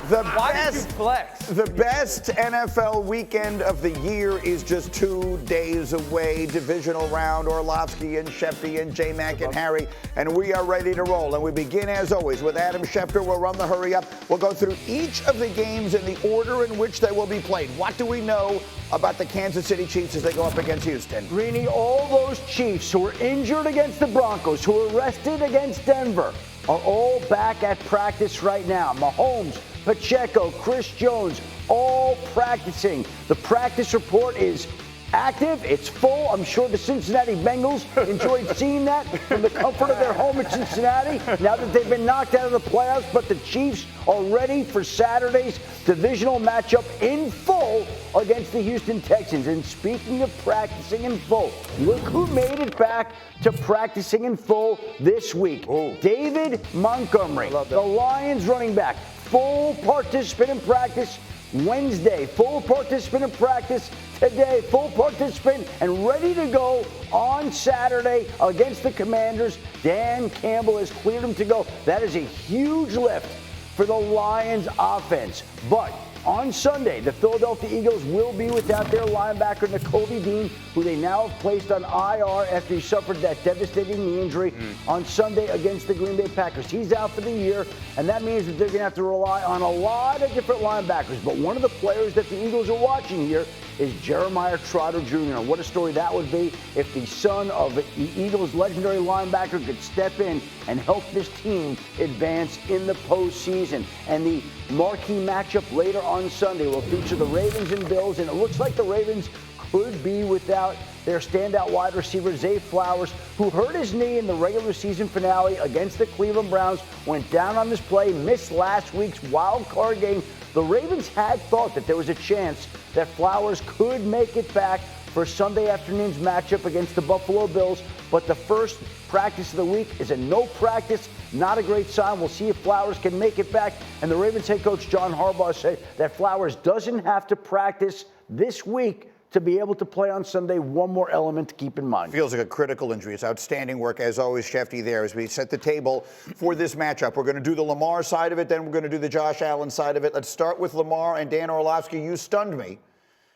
The best NFL weekend of the year is just 2 days away. Divisional round, Orlovsky and Schefty and J-Mac and Harry, and we are ready to roll. And we begin, as always, with Adam Schefter. We'll run the hurry up. We'll go through each of the games in the order in which they will be played. What do we know about the Kansas City Chiefs as they go up against Houston? Greeny, all those Chiefs who were injured against the Broncos, who were rested against Denver, are all back at practice right now. Mahomes, Pacheco, Chris Jones, all practicing. The practice report is active. It's full. I'm sure the Cincinnati Bengals enjoyed seeing that from the comfort of their home in Cincinnati now that they've been knocked out of the playoffs. But the Chiefs are ready for Saturday's divisional matchup in full against the Houston Texans. And speaking of practicing in full, look who made it back to practicing in full this week. David Montgomery, the Lions running back, full participant in practice Wednesday, full participant in practice today, full participant and ready to go on Saturday against the Commanders. Dan Campbell has cleared him to go. That is a huge lift for the Lions offense. But on Sunday, the Philadelphia Eagles will be without their linebacker, Nakobe Dean, who they now have placed on IR after he suffered that devastating knee injury on Sunday against the Green Bay Packers. He's out for the year, and that means that they're going to have to rely on a lot of different linebackers. But one of the players that the Eagles are watching here is Jeremiah Trotter Jr. What a story that would be if the son of the Eagles' legendary linebacker could step in and help this team advance in the postseason. And the marquee matchup later on Sunday will feature the Ravens and Bills, and it looks like the Ravens could be without their standout wide receiver, Zay Flowers, who hurt his knee in the regular season finale against the Cleveland Browns, went down on this play, missed last week's wild card game. The Ravens had thought that there was a chance that Flowers could make it back for Sunday afternoon's matchup against the Buffalo Bills, but the first practice of the week is a no practice. Not a great sign. We'll see if Flowers can make it back. And the Ravens head coach John Harbaugh said that Flowers doesn't have to practice this week to be able to play on Sunday. One more element to keep in mind. Feels like a critical injury. It's outstanding work, as always, Schefty, there as we set the table for this matchup. We're going to do the Lamar side of it, then we're going to do the Josh Allen side of it. Let's start with Lamar and Dan Orlovsky. You stunned me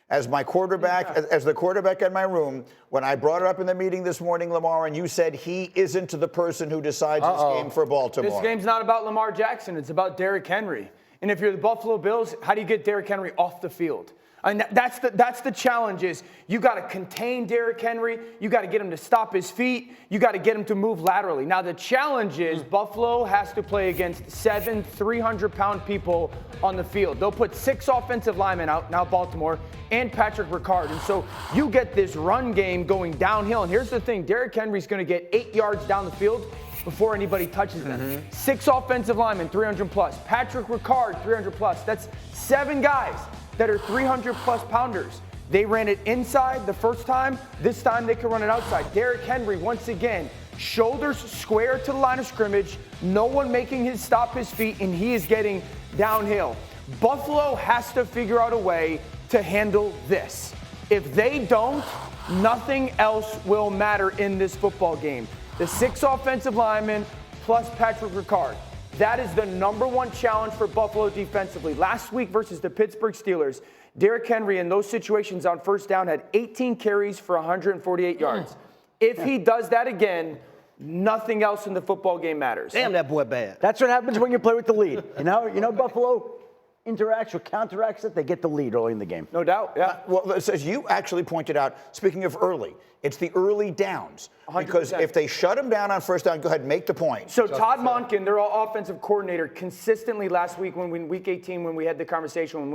as my quarterback, as the quarterback in my room, when I brought it up in the meeting this morning, Lamar, and you said he isn't the person who decides this game for Baltimore. This game's not about Lamar Jackson. It's about Derrick Henry. And if you're the Buffalo Bills, how do you get Derrick Henry off the field? And that's the challenge is you got to contain Derrick Henry. You got to get him to stop his feet. You got to get him to move laterally. Now, the challenge is Buffalo has to play against 7 300-pound people on the field. They'll put 6 offensive linemen out, now Baltimore, and Patrick Ricard. And so you get this run game going downhill. And here's the thing. Derrick Henry's going to get 8 yards down the field before anybody touches them. 6 offensive linemen, 300+. Patrick Ricard, 300+. That's 7 guys that are 300+ pounders. They ran it inside the first time. This time they can run it outside. Derrick Henry, once again, shoulders square to the line of scrimmage. No one making his stop his feet, and he is getting downhill. Buffalo has to figure out a way to handle this. If they don't, nothing else will matter in this football game. The 6 offensive linemen plus Patrick Ricard. That is the number one challenge for Buffalo defensively. Last week versus the Pittsburgh Steelers, Derrick Henry in those situations on first down had 18 carries for 148 yards. If he does that again, nothing else in the football game matters. Damn, that boy bad. That's what happens when you play with the lead. You know, Buffalo interacts or counteracts it, they get the lead early in the game. No doubt, yeah. Well, as you actually pointed out, speaking of early, it's the early downs. 100%. Because if they shut him down on first down, go ahead, make the point. So Todd Monken, their offensive coordinator, consistently last week when week 18, when we had the conversation,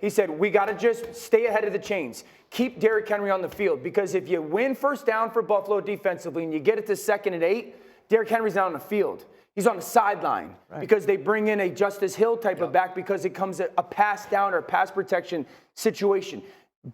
he said, we got to just stay ahead of the chains. Keep Derrick Henry on the field. Because if you win first down for Buffalo defensively and you get it to 2nd and 8, Derrick Henry's not on the field. He's on the sideline because they bring in a Justice Hill type of back because it comes a pass down or pass protection situation.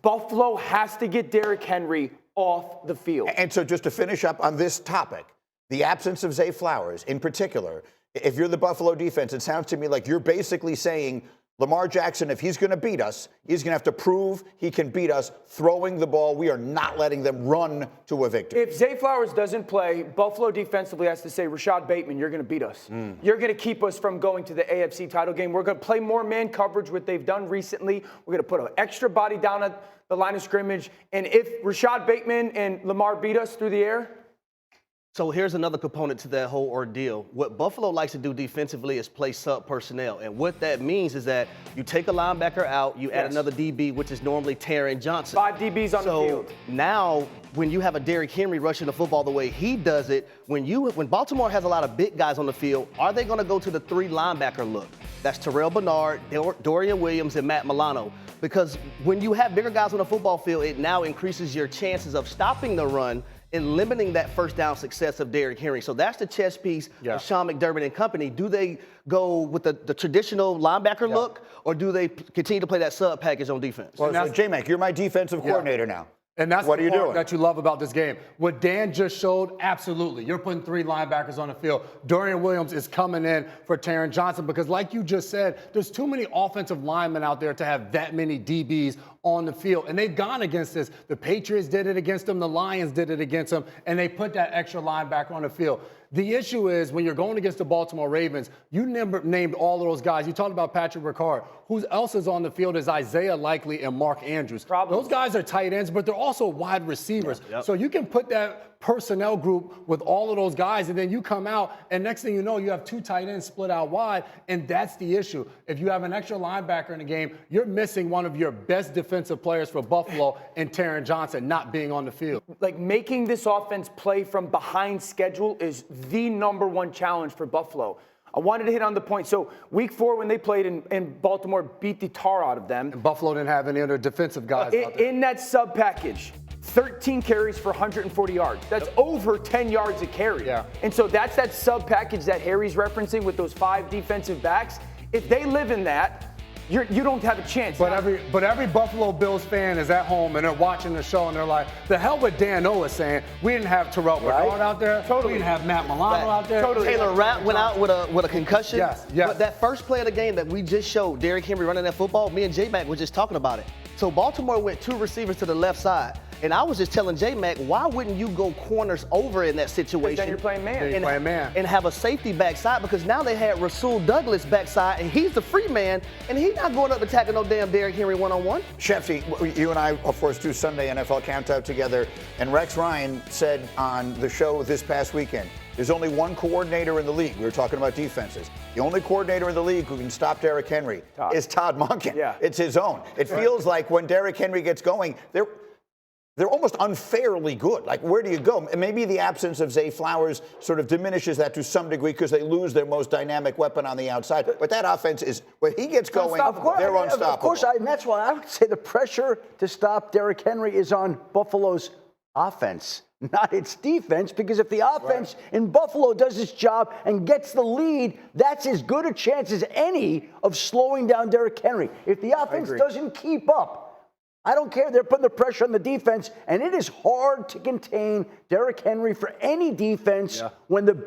Buffalo has to get Derrick Henry off the field. And so just to finish up on this topic, the absence of Zay Flowers in particular, if you're the Buffalo defense, it sounds to me like you're basically saying Lamar Jackson, if he's going to beat us, he's going to have to prove he can beat us throwing the ball. We are not letting them run to a victory. If Zay Flowers doesn't play, Buffalo defensively has to say, Rashad Bateman, you're going to beat us. You're going to keep us from going to the AFC title game. We're going to play more man coverage, what they've done recently. We're going to put an extra body down at the line of scrimmage. And if Rashad Bateman and Lamar beat us through the air, So here's another component to that whole ordeal. What Buffalo likes to do defensively is play sub personnel. And what that means is that you take a linebacker out, you add another DB, which is normally Taron Johnson. 5 DBs on the field. Now, when you have a Derrick Henry rushing the football the way he does it, when Baltimore has a lot of big guys on the field, are they going to go to the 3 linebacker look? That's Terrell Bernard, Dorian Williams, and Matt Milano. Because when you have bigger guys on the football field, it now increases your chances of stopping the run and limiting that first down success of Derrick Henry. So that's the chess piece of Sean McDermott and company. Do they go with the traditional linebacker look, or do they continue to play that sub package on defense? Well, so J-Mac, you're my defensive coordinator now. And that's what the are you part doing that you love about this game. What Dan just showed, absolutely. You're putting 3 linebackers on the field. Dorian Williams is coming in for Taron Johnson because, like you just said, there's too many offensive linemen out there to have that many DBs on the field. And they've gone against this. The Patriots did it against them. The Lions did it against them. And they put that extra linebacker on the field. The issue is when you're going against the Baltimore Ravens, you named all of those guys. You talked about Patrick Ricard. Who else is on the field is Isaiah Likely and Mark Andrews. Those guys are tight ends, but they're also wide receivers. So you can put that personnel group with all of those guys, and then you come out, and next thing you know, you have 2 tight ends split out wide, and that's the issue. If you have an extra linebacker in the game, you're missing one of your best defensive players for Buffalo and Taron Johnson not being on the field. Like, making this offense play from behind schedule is the #1 challenge for Buffalo. I wanted to hit on the point. So week 4, when they played in Baltimore, beat the tar out of them. And Buffalo didn't have any other defensive guys out there. In that sub package, 13 carries for 140 yards. That's over 10 yards a carry. And so that's that sub package that Harry's referencing with those 5 defensive backs. If they live in that, you don't have a chance. But every Buffalo Bills fan is at home and they're watching the show and they're like, the hell with Dan O is saying. We didn't have Terrell Bernard out there. We didn't have Matt Milano out there. Taylor Rapp went out with a concussion. Yes. But that first play of the game that we just showed, Derrick Henry running that football, me and J-Mac were just talking about it. So Baltimore went 2 receivers to the left side. And I was just telling J-Mac, why wouldn't you go corners over in that situation? Then you're playing man. And have a safety backside, because now they had Rasul Douglas backside, and he's the free man, and he's not going up to tackle no damn Derrick Henry one-on-one. Schefty, you and I, of course, do Sunday NFL Countdown together, and Rex Ryan said on the show this past weekend, there's only one coordinator in the league. We were talking about defenses. The only coordinator in the league who can stop Derrick Henry is Todd Monken. It's his own. It feels like when Derrick Henry gets going, they're almost unfairly good. Like, where do you go? And maybe the absence of Zay Flowers sort of diminishes that to some degree because they lose their most dynamic weapon on the outside. But that offense is, when he gets going, they're unstoppable. Of course, and that's why I would say the pressure to stop Derrick Henry is on Buffalo's offense, not its defense, because if the offense in Buffalo does its job and gets the lead, that's as good a chance as any of slowing down Derrick Henry. If the offense doesn't keep up, I don't care. They're putting the pressure on the defense, and it is hard to contain Derrick Henry for any defense when the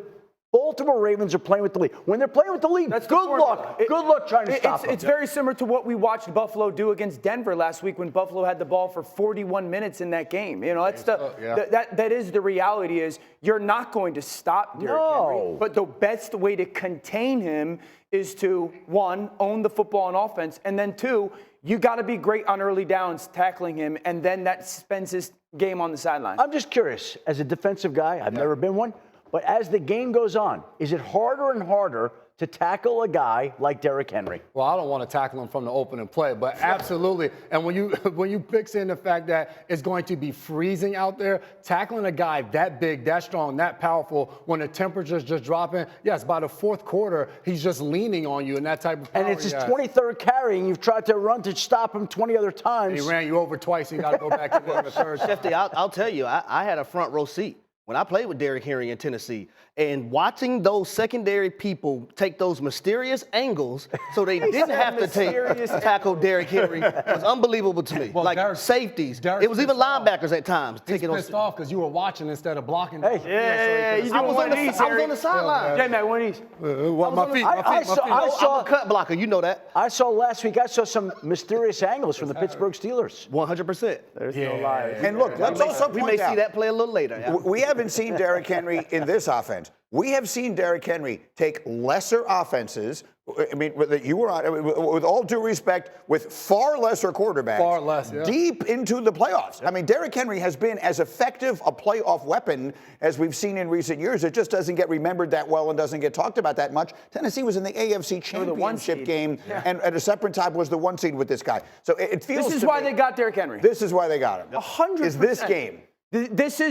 Baltimore Ravens are playing with the lead. When they're playing with the lead, good luck. Good luck trying to stop them. It's very similar to what we watched Buffalo do against Denver last week when Buffalo had the ball for 41 minutes in that game. You know, that's that is the reality is you're not going to stop Derrick Henry. But the best way to contain him is to, 1, own the football on offense, and then 2, you got to be great on early downs tackling him, and then that spends his game on the sideline. I'm just curious, as a defensive guy, I've never been one, but as the game goes on, is it harder and harder to tackle a guy like Derrick Henry? Well, I don't want to tackle him from the opening play, but absolutely. And when you mix in the fact that it's going to be freezing out there, tackling a guy that big, that strong, that powerful, when the temperature's just dropping, yes, by the 4th quarter, he's just leaning on you in that type of power. And it's his 23rd carry, and you've tried to run to stop him 20 other times. And he ran you over twice, and you got to go back in the 3rd. Schefty, I'll tell you, I had a front row seat. when I played with Derrick Henry in Tennessee, and watching those secondary people take those mysterious angles so they didn't have to tackle Derrick Henry was unbelievable to me. Well, like Derrick, safeties. Derrick's It was even pissed off. linebackers at times. He's taking pissed off because you were watching instead of blocking. Hey. I was on the sideline. J-Mac, one of these. My feet. I saw I'm a cut blocker. You know that. I saw last week, I saw some mysterious angles from the Pittsburgh Steelers. 100%. There's no lies. And look, let's also We point may out, see that play a little later. Yeah. we haven't seen Derrick Henry in this offense. We have seen Derrick Henry take lesser offenses. I mean, you were on, with all due respect, with far lesser quarterbacks. Far less, yeah. Deep into the playoffs. I mean, Derrick Henry has been as effective a playoff weapon as we've seen in recent years. It just doesn't get remembered that well and doesn't get talked about that much. Tennessee was in the AFC Championship game, and at a separate time was the 1 seed with this guy. So it feels. This is why they got Derrick Henry. This is why they got him. 100%. Is this game. This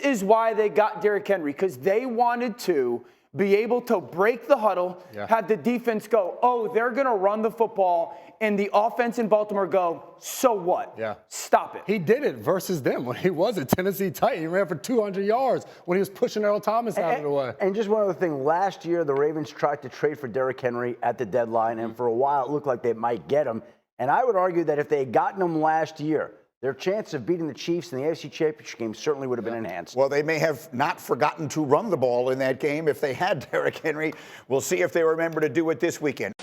is why they got Derrick Henry, because they wanted to be able to break the huddle, have the defense go, oh, they're going to run the football, and the offense in Baltimore go, so what? Yeah. Stop it. He did it versus them when he was a Tennessee Titan. He ran for 200 yards when he was pushing Earl Thomas out of the way. And just one other thing. Last year, the Ravens tried to trade for Derrick Henry at the deadline, and for a while it looked like they might get him. And I would argue that if they had gotten him last year, their chance of beating the Chiefs in the AFC Championship game certainly would have been enhanced. Well, they may have not forgotten to run the ball in that game if they had Derrick Henry. We'll see if they remember to do it this weekend.